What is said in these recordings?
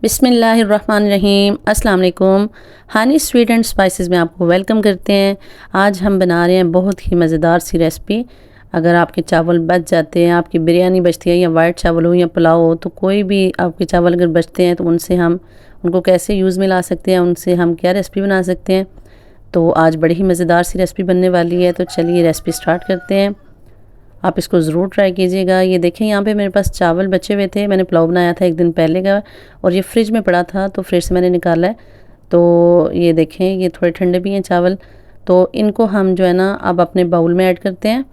बिस्मिल्लाहिर्रहमानिर्रहीम। अस्सलाम वालेकुम। हानी स्वीट एंड स्पाइसेस में आपको वेलकम करते हैं। आज हम बना रहे हैं बहुत ही मज़ेदार सी रेसिपी। अगर आपके चावल बच जाते हैं, आपकी बिरयानी बचती है या वाइट चावल हो या पुलाव हो, तो कोई भी आपके चावल अगर बचते हैं तो उनसे हम उनको कैसे यूज़ में ला सकते हैं, उनसे हम क्या रेसिपी बना सकते हैं। तो आज बड़ी ही मज़ेदार सी रेसिपी बनने वाली है। तो चलिए रेसिपी स्टार्ट करते हैं। आप इसको ज़रूर ट्राई कीजिएगा। ये देखें, यहाँ पे मेरे पास चावल बचे हुए थे। मैंने पुलाव बनाया था एक दिन पहले का, और ये फ्रिज में पड़ा था तो फ्रिज से मैंने निकाला है। तो ये देखें, ये थोड़े ठंडे भी हैं चावल। तो इनको हम जो है ना अब अपने बाउल में ऐड करते हैं।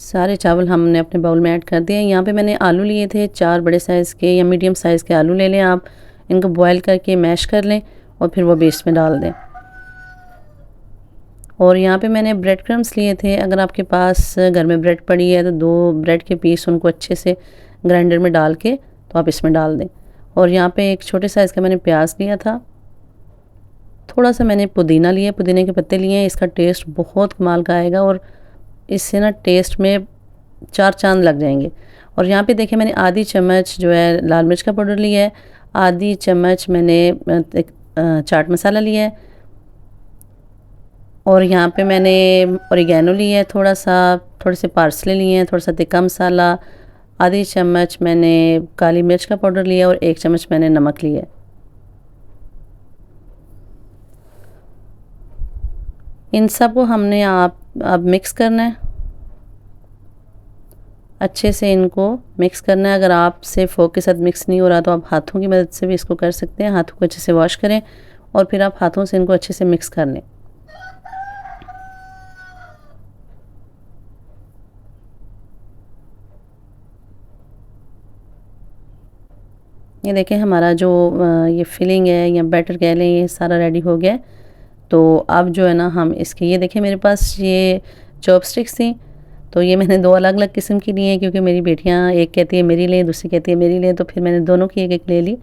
सारे चावल हमने अपने बाउल में ऐड कर दिए। यहाँ पे मैंने आलू लिए थे, 4 बड़े साइज़ के या मीडियम साइज़ के आलू ले लें आप। इनको बॉयल करके मैश कर लें और फिर वो बेस में डाल दें। और यहाँ पे मैंने ब्रेड क्रम्स लिए थे। अगर आपके पास घर में ब्रेड पड़ी है तो 2 ब्रेड के पीस उनको अच्छे से ग्राइंडर में डाल के तो आप इसमें डाल दें। और यहाँ पे एक छोटे साइज़ का मैंने प्याज लिया था। थोड़ा सा मैंने पुदीना लिया, पुदीने के पत्ते लिए हैं। इसका टेस्ट बहुत कमाल का आएगा और इससे ना टेस्ट में 4 चाँद लग जाएंगे। और यहाँ पे देखिए, मैंने आधी चम्मच जो है लाल मिर्च का पाउडर लिया है, आधी चम्मच मैंने चाट मसाला लिया है, और यहाँ पे मैंने ओरिगैनो लिया है थोड़े से पार्सले लिए हैं, थोड़ा सा तिक्का मसाला, आधी चम्मच मैंने काली मिर्च का पाउडर लिया और 1 चम्मच मैंने नमक लिया है। इन सब को हमने अब मिक्स करना है, अच्छे से इनको मिक्स करना है। अगर आपसे फोक के साथ मिक्स नहीं हो रहा तो आप हाथों की मदद से भी इसको कर सकते हैं। हाथों को अच्छे से वॉश करें और फिर आप हाथों से इनको अच्छे से मिक्स कर लें। ये देखें, हमारा जो ये फिलिंग है या बैटर कह लें, ये सारा रेडी हो गया है। तो अब जो है ना हम इसके, ये देखें मेरे पास ये चॉपस्टिक्स थी, तो ये मैंने 2 अलग-अलग किस्म की ली हैं क्योंकि मेरी बेटियां एक कहती है मेरी ले, दूसरी कहती है मेरी ले, तो फिर मैंने दोनों की एक-एक ले ली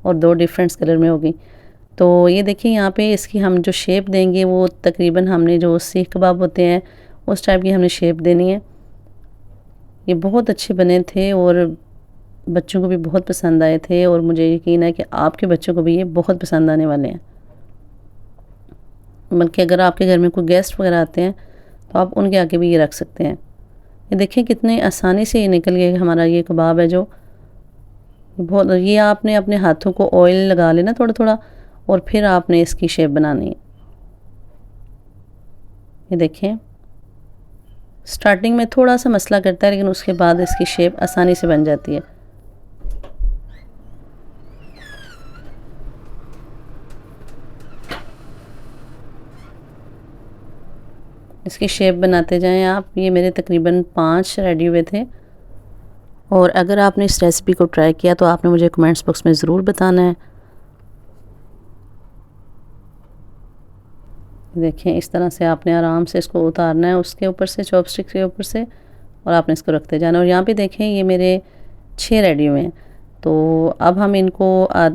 और 2 डिफरेंट कलर में हो गई। तो ये देखिए, यहाँ पे इसकी हम जो शेप देंगे वो तकरीबन हमने जो सीख कबाब होते हैं उस टाइप की हमने शेप देनी है। ये बहुत अच्छे बने थे और बच्चों को भी बहुत पसंद आए थे, और मुझे यकीन है कि आपके बच्चों को भी ये बहुत पसंद आने वाले हैं। बल्कि अगर आपके घर में कोई गेस्ट वगैरह आते हैं तो आप उनके आगे भी ये रख सकते हैं। ये देखिए कितने आसानी से ये निकल गया। हमारा ये कबाब है जो बहुत, ये आपने अपने हाथों को ऑयल लगा लेना थोड़ा थोड़ा, और फिर आपने इसकी शेप बनानी है। ये देखें, स्टार्टिंग में थोड़ा सा मसला करता है लेकिन उसके बाद इसकी शेप आसानी से बन जाती है। इसकी शेप बनाते जाएं आप। ये मेरे तकरीबन 5 रेडी हुए थे, और अगर आपने इस रेसिपी को ट्राई किया तो आपने मुझे कमेंट्स बॉक्स में ज़रूर बताना है। देखें, इस तरह से आपने आराम से इसको उतारना है उसके ऊपर से, चॉपस्टिक के ऊपर से, और आपने इसको रखते जाना। और यहाँ पे देखें, ये मेरे 6 रेडी हुए हैं। तो अब हम इनको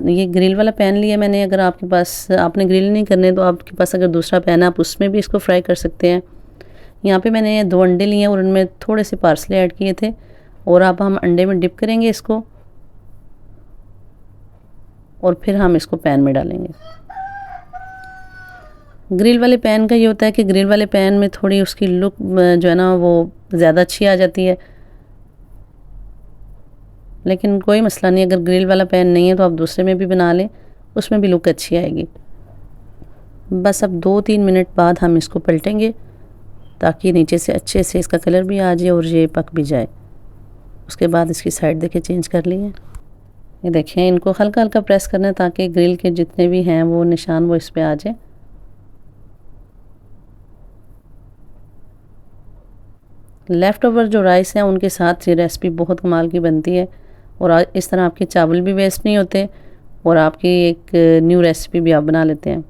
ये ग्रिल वाला पैन लिया मैंने। अगर आपके पास, आपने ग्रिल नहीं करने तो आपके पास अगर दूसरा पैन है आप उसमें भी इसको फ्राई कर सकते हैं। यहाँ पे मैंने 2 अंडे लिए और उनमें थोड़े से पार्सले ऐड किए थे, और अब हम अंडे में डिप करेंगे इसको, और फिर हम इसको पैन में डालेंगे। ग्रिल वाले पैन का ये होता है कि ग्रिल वाले पैन में थोड़ी उसकी लुक जो है ना वो ज़्यादा अच्छी आ जाती है, लेकिन कोई मसला नहीं, अगर ग्रिल वाला पैन नहीं है तो आप दूसरे में भी बना लें, उसमें भी लुक अच्छी आएगी। बस अब 2-3 मिनट बाद हम इसको पलटेंगे ताकि नीचे से अच्छे से इसका कलर भी आ जाए और ये पक भी जाए। उसके बाद इसकी साइड देखिए चेंज कर ली है। ये देखें, इनको हल्का हल्का प्रेस करना है ताकि ग्रिल के जितने भी हैं वो निशान वो इस पे आ जाए। लेफ़्ट ओवर जो राइस हैं उनके साथ ये रेसिपी बहुत कमाल की बनती है, और इस तरह आपके चावल भी वेस्ट नहीं होते और आपकी एक न्यू रेसिपी भी आप बना लेते हैं।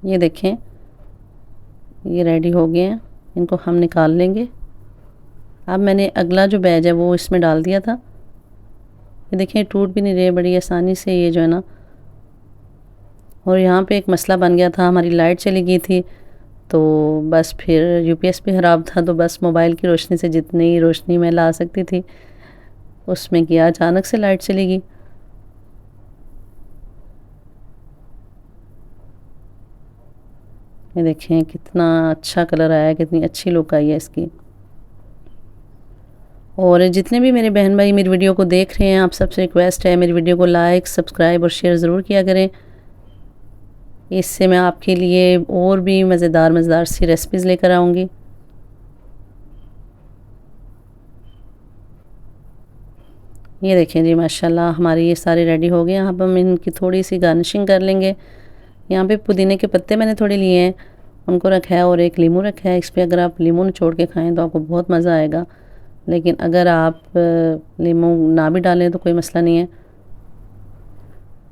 ये देखें, ये रेडी हो गए हैं, इनको हम निकाल लेंगे। अब मैंने अगला जो बैच है वो इसमें डाल दिया था। ये देखें, टूट भी नहीं रहे, बड़ी आसानी से ये जो है ना और यहाँ पे एक मसला बन गया था, हमारी लाइट चली गई थी। तो बस फिर यूपीएस भी ख़राब था, तो बस मोबाइल की रोशनी से जितनी रोशनी मैं ला सकती थी उसमें किया, अचानक से लाइट चली गई। ये देखें कितना अच्छा कलर आया है, कितनी अच्छी लुक आई है इसकी। और जितने भी मेरे बहन भाई मेरी वीडियो को देख रहे हैं, आप सबसे रिक्वेस्ट है मेरी वीडियो को लाइक, सब्सक्राइब और शेयर ज़रूर किया करें। इससे मैं आपके लिए और भी मज़ेदार मज़ेदार सी रेसिपीज़ लेकर आऊँगी। ये देखें जी, माशाल्लाह हमारे ये सारे रेडी हो गए। अब हम इनकी थोड़ी सी गार्निशिंग कर लेंगे। यहाँ पे पुदीने के पत्ते मैंने थोड़े लिए हैं, उनको रखा है, और एक नींबू रखा है। इस पर अगर आप नींबू निचोड़ के खाएं तो आपको बहुत मज़ा आएगा, लेकिन अगर आप नींबू ना भी डालें तो कोई मसला नहीं है।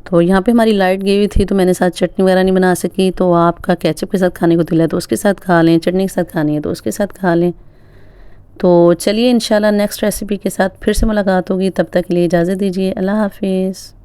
तो यहाँ पे हमारी लाइट गई हुई थी, तो मैंने साथ चटनी वगैरह नहीं बना सकी। तो आपका केचप के साथ खाने को दिला है तो उसके साथ खा लें, चटनी के साथ खानी है तो उसके साथ खा लें। तो चलिए इंशाल्लाह नेक्स्ट रेसिपी के साथ फिर से मुलाकात होगी, तब तक के लिए इजाज़त दीजिए। अल्लाह हाफिज़।